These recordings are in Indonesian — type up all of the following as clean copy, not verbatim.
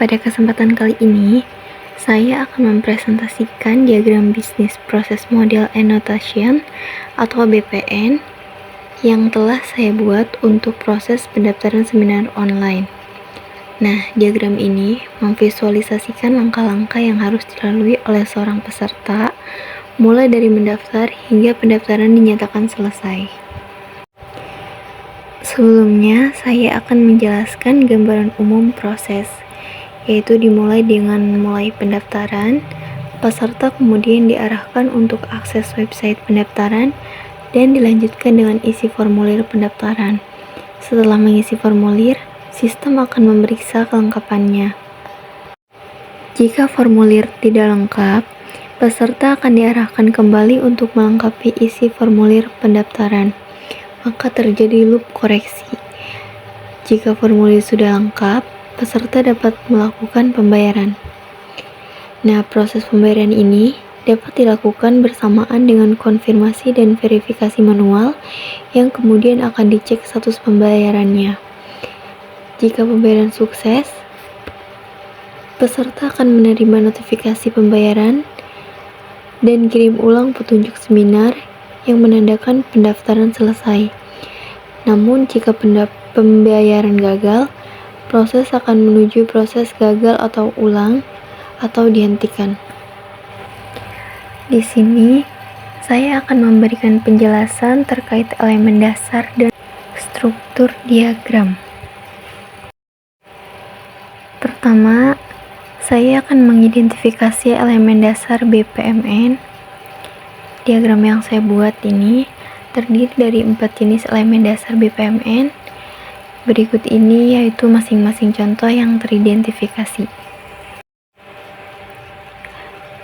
pada kesempatan kali ini, saya akan mempresentasikan diagram bisnis proses model annotation atau BPN yang telah saya buat untuk proses pendaftaran seminar online. Nah, diagram ini memvisualisasikan langkah-langkah yang harus dilalui oleh seorang peserta, mulai dari mendaftar hingga pendaftaran dinyatakan selesai. Sebelumnya, saya akan menjelaskan gambaran umum proses, yaitu dimulai dengan pendaftaran, peserta kemudian diarahkan untuk akses website pendaftaran, dan dilanjutkan dengan isi formulir pendaftaran. Setelah mengisi formulir, sistem akan memeriksa kelengkapannya. Jika formulir tidak lengkap, peserta akan diarahkan kembali untuk melengkapi isi formulir pendaftaran. Maka terjadi loop koreksi. Jika formulir sudah lengkap, peserta dapat melakukan pembayaran. Nah, proses pembayaran ini dapat dilakukan bersamaan dengan konfirmasi dan verifikasi manual yang kemudian akan dicek status pembayarannya. Jika pembayaran sukses, peserta akan menerima notifikasi pembayaran dan kirim ulang petunjuk seminar yang menandakan pendaftaran selesai. Namun, jika pembayaran gagal, proses akan menuju proses gagal atau ulang atau dihentikan. Di sini, saya akan memberikan penjelasan terkait elemen dasar dan struktur diagram. Pertama, saya akan mengidentifikasi elemen dasar BPMN. Diagram yang saya buat ini terdiri dari 4 jenis elemen dasar BPMN. Berikut ini yaitu masing-masing contoh yang teridentifikasi.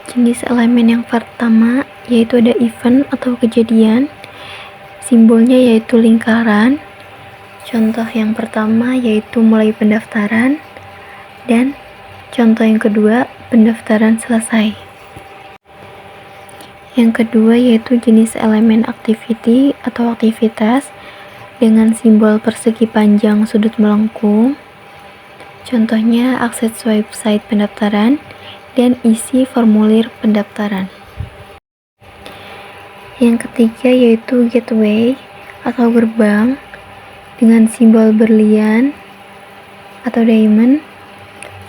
Jenis elemen yang pertama yaitu ada event atau kejadian. Simbolnya yaitu lingkaran. Contoh yang pertama yaitu mulai pendaftaran, dan contoh yang kedua pendaftaran selesai. Yang kedua yaitu jenis elemen activity atau aktivitas dengan simbol persegi panjang sudut melengkung. Contohnya akses website pendaftaran dan isi formulir pendaftaran. Yang ketiga yaitu gateway atau gerbang dengan simbol berlian atau diamond.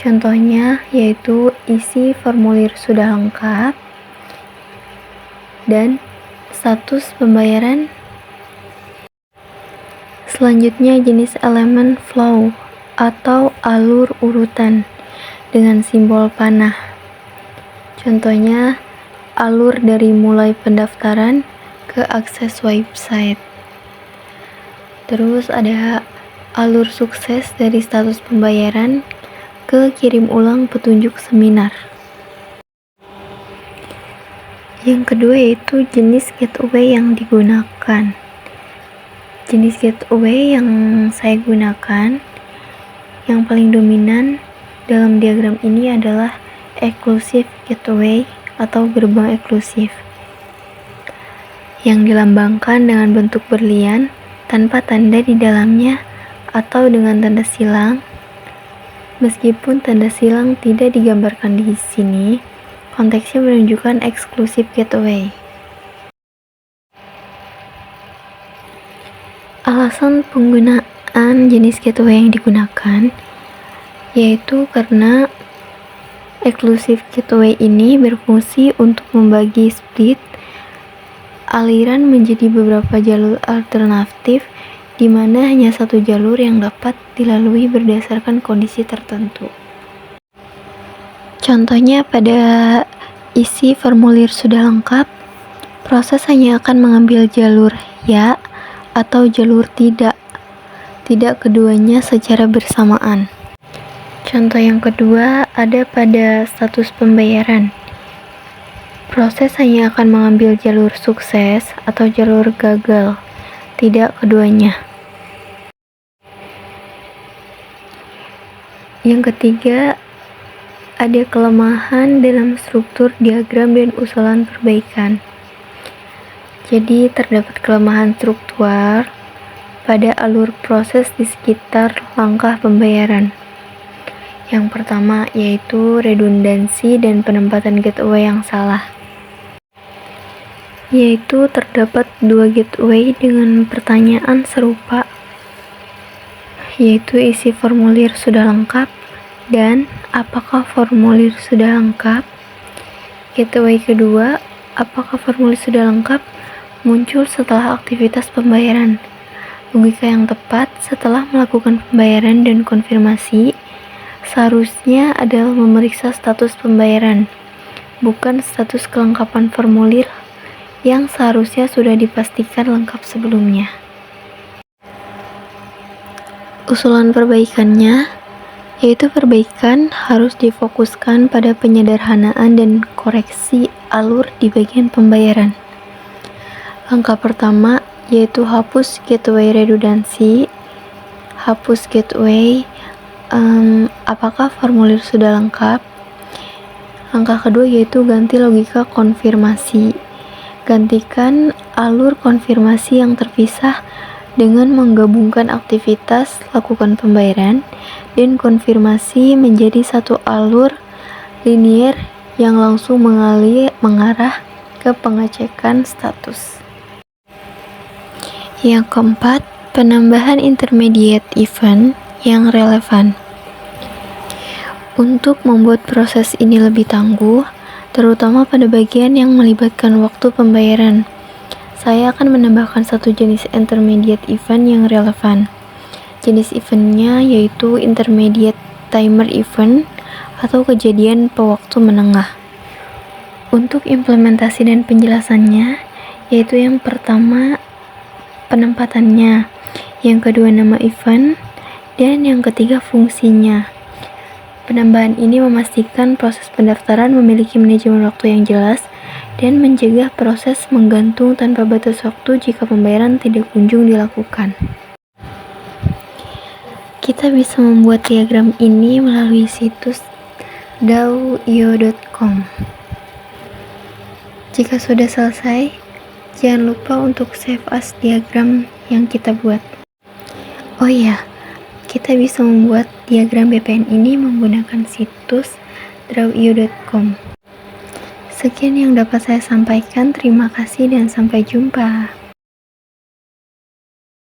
Contohnya yaitu isi formulir sudah lengkap dan status pembayaran. Selanjutnya jenis elemen flow atau alur urutan dengan simbol panah. Contohnya alur dari mulai pendaftaran ke akses website. Terus ada alur sukses dari status pembayaran ke kirim ulang petunjuk seminar. Yang kedua yaitu jenis gateway yang digunakan. Jenis gateway yang saya gunakan yang paling dominan dalam diagram ini adalah exclusive gateway atau gerbang eksklusif yang dilambangkan dengan bentuk berlian tanpa tanda di dalamnya atau dengan tanda silang. Meskipun tanda silang tidak digambarkan di sini, konteksnya menunjukkan exclusive gateway. Alasan penggunaan jenis gateway yang digunakan yaitu karena exclusive gateway ini berfungsi untuk membagi split aliran menjadi beberapa jalur alternatif di mana hanya satu jalur yang dapat dilalui berdasarkan kondisi tertentu. Contohnya pada isi formulir sudah lengkap, proses hanya akan mengambil jalur ya atau jalur tidak keduanya secara bersamaan. Contoh yang kedua ada pada status pembayaran. Proses hanya akan mengambil jalur sukses atau jalur gagal, tidak keduanya. Yang ketiga, ada kelemahan dalam struktur diagram dan usulan perbaikan. Jadi terdapat kelemahan struktur pada alur proses di sekitar langkah pembayaran. Yang pertama yaitu redundansi dan penempatan gateway yang salah. Yaitu terdapat 2 gateway dengan pertanyaan serupa, yaitu isi formulir sudah lengkap dan apakah formulir sudah lengkap. Gateway kedua, apakah formulir sudah lengkap, muncul setelah aktivitas pembayaran. Logika yang tepat setelah melakukan pembayaran dan konfirmasi seharusnya adalah memeriksa status pembayaran, bukan status kelengkapan formulir yang seharusnya sudah dipastikan lengkap sebelumnya. Usulan perbaikannya, yaitu perbaikan harus difokuskan pada penyederhanaan dan koreksi alur di bagian pembayaran. Langkah pertama yaitu hapus gateway redundansi, hapus gateway apakah formulir sudah lengkap. Langkah kedua yaitu ganti logika konfirmasi. Gantikan alur konfirmasi yang terpisah dengan menggabungkan aktivitas lakukan pembayaran dan konfirmasi menjadi satu alur linier yang langsung mengarah ke pengecekan status. Yang keempat, penambahan intermediate event yang relevan. Untuk membuat proses ini lebih tangguh, terutama pada bagian yang melibatkan waktu pembayaran, saya akan menambahkan satu jenis intermediate event yang relevan. Jenis eventnya yaitu intermediate timer event atau kejadian pewaktu menengah. Untuk implementasi dan penjelasannya, yaitu yang pertama penempatannya, yang kedua nama event, dan yang ketiga fungsinya. Penambahan ini memastikan proses pendaftaran memiliki manajemen waktu yang jelas dan mencegah proses menggantung tanpa batas waktu jika pembayaran tidak kunjung dilakukan. Kita bisa membuat diagram ini melalui situs dao.io.com. Jika sudah selesai, jangan lupa untuk save as diagram yang kita buat. Oh iya, kita bisa membuat diagram BPN ini menggunakan situs dao.io.com. Sekian yang dapat saya sampaikan. Terima kasih dan sampai jumpa.